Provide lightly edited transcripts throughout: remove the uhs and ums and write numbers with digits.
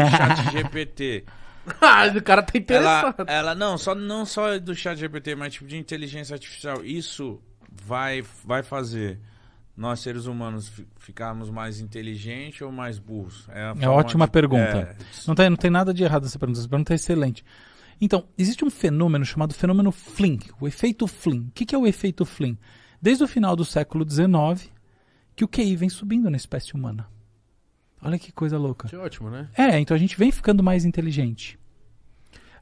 chat GPT. O cara tá interessado. Ela não só do chat GPT, mas tipo de inteligência artificial. Isso vai fazer nós, seres humanos, ficarmos mais inteligentes ou mais burros? É ótima pergunta. Não tem nada de errado nessa pergunta. Essa pergunta é excelente. Então, existe um fenômeno chamado fenômeno Flynn, o efeito Flynn. O que é o efeito Flynn? Desde o final do século XIX, que o QI vem subindo na espécie humana. Olha que coisa louca. Que ótimo, né? Então a gente vem ficando mais inteligente.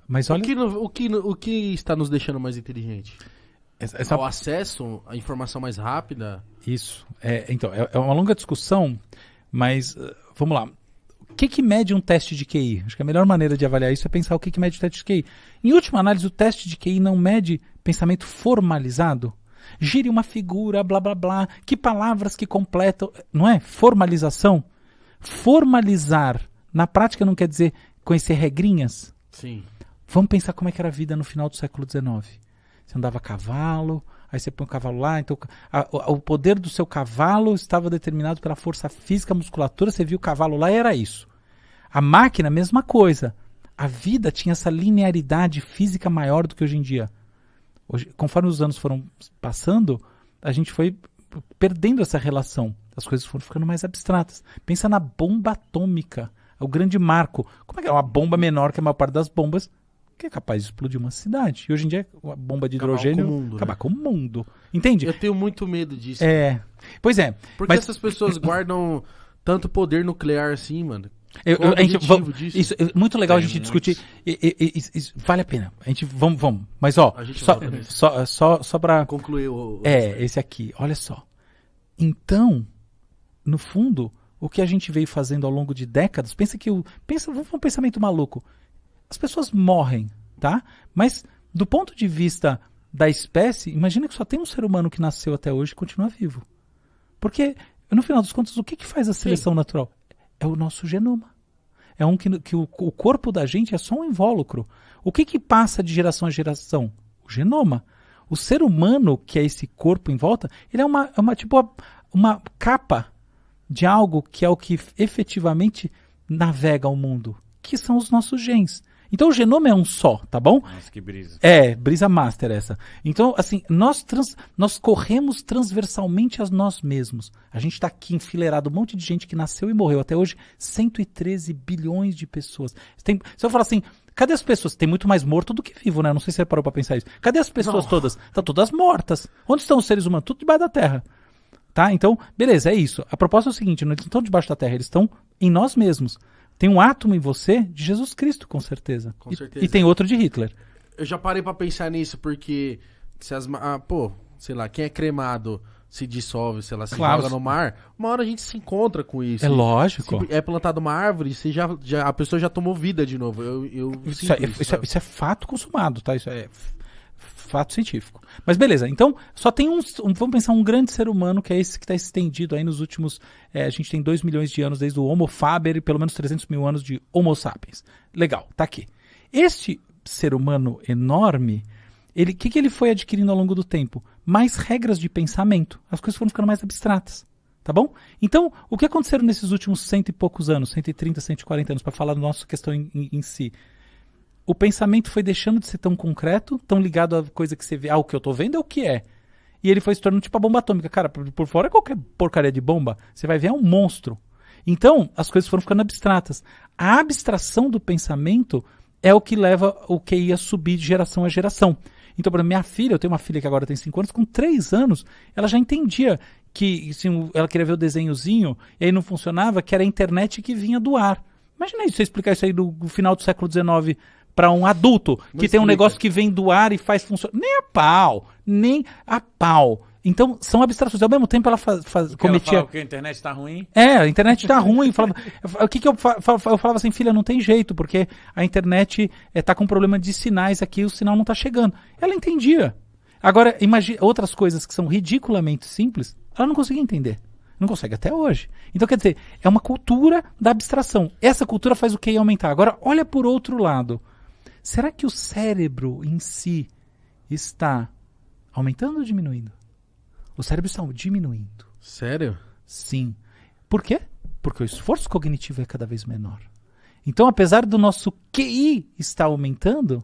Mas olha... O que está nos deixando mais inteligente? O acesso à informação mais rápida? Isso. Então, é uma longa discussão, mas vamos lá. O que mede um teste de QI? Acho que a melhor maneira de avaliar isso é pensar o que mede o teste de QI. Em última análise, o teste de QI não mede pensamento formalizado. Gire uma figura, blá, blá, blá. Que palavras que completam... Não é? Formalização. Formalizar, na prática, não quer dizer conhecer regrinhas. Sim. Vamos pensar como é que era a vida no final do século XIX. Você andava a cavalo, aí você põe o cavalo lá, então o poder do seu cavalo estava determinado pela força física, musculatura, você viu o cavalo lá e era isso. A máquina, mesma coisa. A vida tinha essa linearidade física maior do que hoje em dia. Hoje, conforme os anos foram passando, a gente foi perdendo essa relação. As coisas foram ficando mais abstratas. Pensa na bomba atômica, o grande marco. Como é que é uma bomba menor que a maior parte das bombas que é capaz de explodir uma cidade? E hoje em dia, a bomba de hidrogênio acabar com o mundo. Entende? Eu tenho muito medo disso. Pois é. Porque essas pessoas guardam tanto poder nuclear assim, mano. Isso é muito legal a gente discutir. Vale a pena. A gente vamos. Mas só para concluir esse aqui. Olha só. Então, no fundo, o que a gente veio fazendo ao longo de décadas, vamos um pensamento maluco. As pessoas morrem, tá? Mas do ponto de vista da espécie, imagina que só tem um ser humano que nasceu até hoje e continua vivo. Porque, no final dos contos, o que faz a seleção natural? É o nosso genoma. É que o corpo da gente é só um invólucro. O que passa de geração a geração? O genoma. O ser humano, que é esse corpo em volta, ele é uma capa de algo que é o que efetivamente navega o mundo, que são os nossos genes. Então o genoma é um só, tá bom? Nossa, que brisa. Brisa master essa. Então, assim, nós corremos transversalmente a nós mesmos. A gente está aqui enfileirado, um monte de gente que nasceu e morreu. Até hoje, 113 bilhões de pessoas. Se eu falar assim, cadê as pessoas? Tem muito mais morto do que vivo, né? Não sei se você parou para pensar isso. Cadê as pessoas todas? Estão todas mortas. Onde estão os seres humanos? Tudo debaixo da terra. Tá? Então, beleza, é isso. A proposta é o seguinte, não estão debaixo da terra, eles estão em nós mesmos. Tem um átomo em você de Jesus Cristo, com certeza. Com certeza. E tem outro de Hitler. Eu já parei pra pensar nisso, porque sei lá, quem é cremado se dissolve, sei lá, se joga no mar, uma hora a gente se encontra com isso. É lógico. Se é plantada uma árvore, a pessoa já tomou vida de novo. Isso é fato consumado, tá? Isso é fato científico. Mas beleza, então só tem vamos pensar um grande ser humano que é esse que está estendido aí nos últimos, a gente tem 2 milhões de anos desde o Homo faber e pelo menos 300 mil anos de Homo sapiens. Legal, tá aqui. Este ser humano enorme, o que ele foi adquirindo ao longo do tempo? Mais regras de pensamento. As coisas foram ficando mais abstratas. Tá bom? Então, o que aconteceu nesses últimos 100 e poucos anos, 130, 140 anos, para falar da nossa questão em si? O pensamento foi deixando de ser tão concreto, tão ligado à coisa que você vê. O que eu tô vendo é o que é. E ele foi se tornando tipo a bomba atômica. Cara, por fora qualquer porcaria de bomba, você vai ver um monstro. Então, as coisas foram ficando abstratas. A abstração do pensamento é o que leva o QI a subir de geração a geração. Então, por exemplo, minha filha, eu tenho uma filha que agora tem 5 anos, com 3 anos, ela já entendia que assim, ela queria ver o desenhozinho, e aí não funcionava, que era a internet que vinha do ar. Imagina isso, você explicar isso aí do final do século XIX para um adulto que tem um negócio que vem do ar e faz funcionar. Nem a pau. Então, são abstrações. Ao mesmo tempo, ela cometia... Ela que a internet tá ruim? A internet tá ruim. O que eu falava assim, filha, não tem jeito, porque a internet tá com problema de sinais aqui, o sinal não tá chegando. Ela entendia. Agora, imagina outras coisas que são ridiculamente simples, ela não conseguia entender. Não consegue até hoje. Então, quer dizer, é uma cultura da abstração. Essa cultura faz o QI aumentar. Agora, olha por outro lado. Será que o cérebro em si está aumentando ou diminuindo? O cérebro está diminuindo. Sério? Sim. Por quê? Porque o esforço cognitivo é cada vez menor. Então, apesar do nosso QI estar aumentando,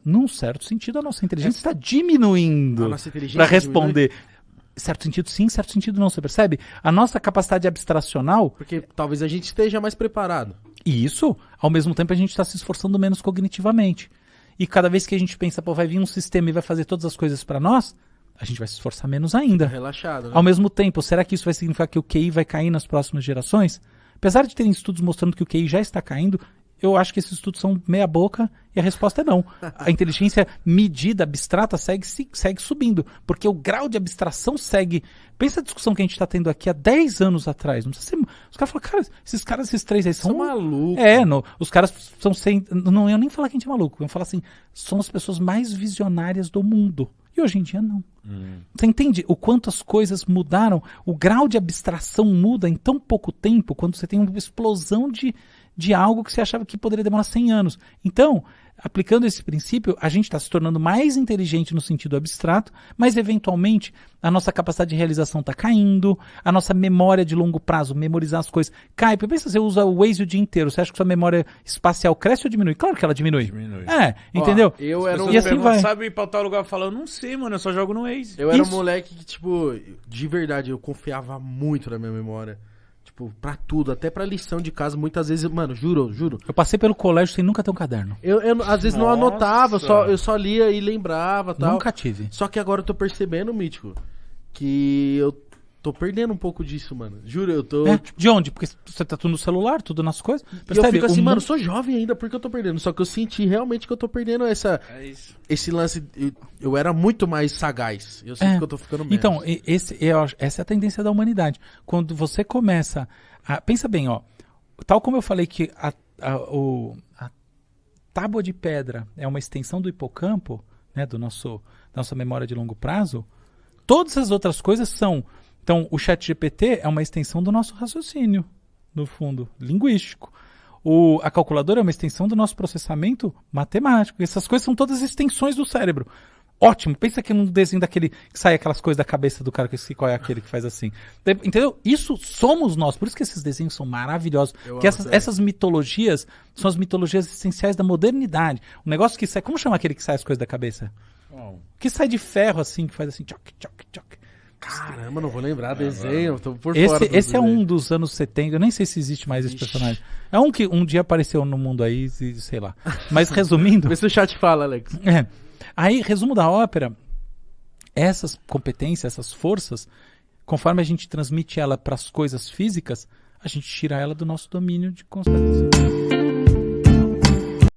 num certo sentido, a nossa inteligência está diminuindo para responder. Diminui? Certo sentido sim, certo sentido não, você percebe? A nossa capacidade abstracional... Porque talvez a gente esteja mais preparado. E isso, ao mesmo tempo, a gente está se esforçando menos cognitivamente. E cada vez que a gente pensa, pô, vai vir um sistema e vai fazer todas as coisas para nós, a gente vai se esforçar menos ainda. Relaxado, né? Ao mesmo tempo, será que isso vai significar que o QI vai cair nas próximas gerações? Apesar de terem estudos mostrando que o QI já está caindo, eu acho que esses estudos são meia boca e a resposta é não. A inteligência medida, abstrata, segue subindo. Porque o grau de abstração segue... Pensa a discussão que a gente está tendo aqui há 10 anos atrás. Não precisa ser... Os caras falam, cara, esses três aí são malucos. Os caras são sem... Não ia nem falar que a gente é maluco. Eu ia falar assim, são as pessoas mais visionárias do mundo. E hoje em dia não. Você entende o quanto as coisas mudaram? O grau de abstração muda em tão pouco tempo, quando você tem uma explosão de algo que você achava que poderia demorar 100 anos. Então, aplicando esse princípio, a gente está se tornando mais inteligente no sentido abstrato, mas eventualmente a nossa capacidade de realização está caindo, a nossa memória de longo prazo, memorizar as coisas, cai. Porque pensa, você usa o Waze o dia inteiro, você acha que sua memória espacial cresce ou diminui? Claro que ela diminui. Entendeu? Ó, e assim vai. Sabe ir pra tal lugar falando, não sei, mano, eu só jogo no Waze. Eu era um moleque que, tipo, de verdade, eu confiava muito na minha memória. Tipo, pra tudo, até pra lição de casa, muitas vezes, mano, juro. Eu passei pelo colégio sem nunca ter um caderno. Eu às vezes não anotava, eu só lia e lembrava, tal. Nunca tive. Só que agora eu tô percebendo, Mítico, que eu tô perdendo um pouco disso, mano. Juro, eu tô... De onde? Porque você tá tudo no celular, tudo nas coisas. E eu fico assim, mano, eu sou jovem ainda, porque eu tô perdendo? Só que eu senti realmente que eu tô perdendo esse lance. Eu era muito mais sagaz. Eu sinto que eu tô ficando menos. Então, essa é a tendência da humanidade. Quando você começa a... Pensa bem, ó. Tal como eu falei que a tábua de pedra é uma extensão do hipocampo, né, da nossa memória de longo prazo, todas as outras coisas são... Então, o ChatGPT é uma extensão do nosso raciocínio, no fundo, linguístico. A calculadora é uma extensão do nosso processamento matemático. Essas coisas são todas extensões do cérebro. Ótimo. Pensa que num desenho daquele que sai aquelas coisas da cabeça do cara, que eu esqueci qual é aquele que faz assim. Entendeu? Isso somos nós. Por isso que esses desenhos são maravilhosos. Porque essas mitologias são as mitologias essenciais da modernidade. O negócio que sai... Como chama aquele que sai as coisas da cabeça? Que sai de ferro assim, que faz assim... Tchoc, tchoc, tchoc. Caramba, não vou lembrar desenho, tô por fora. Esse é desenho. Um dos anos 70, eu nem sei se existe mais esse personagem. É um que um dia apareceu no mundo aí, sei lá. Mas resumindo... Vê se o chat fala, Alex. Aí, resumo da ópera, essas competências, essas forças, conforme a gente transmite ela para as coisas físicas, a gente tira ela do nosso domínio de constatação.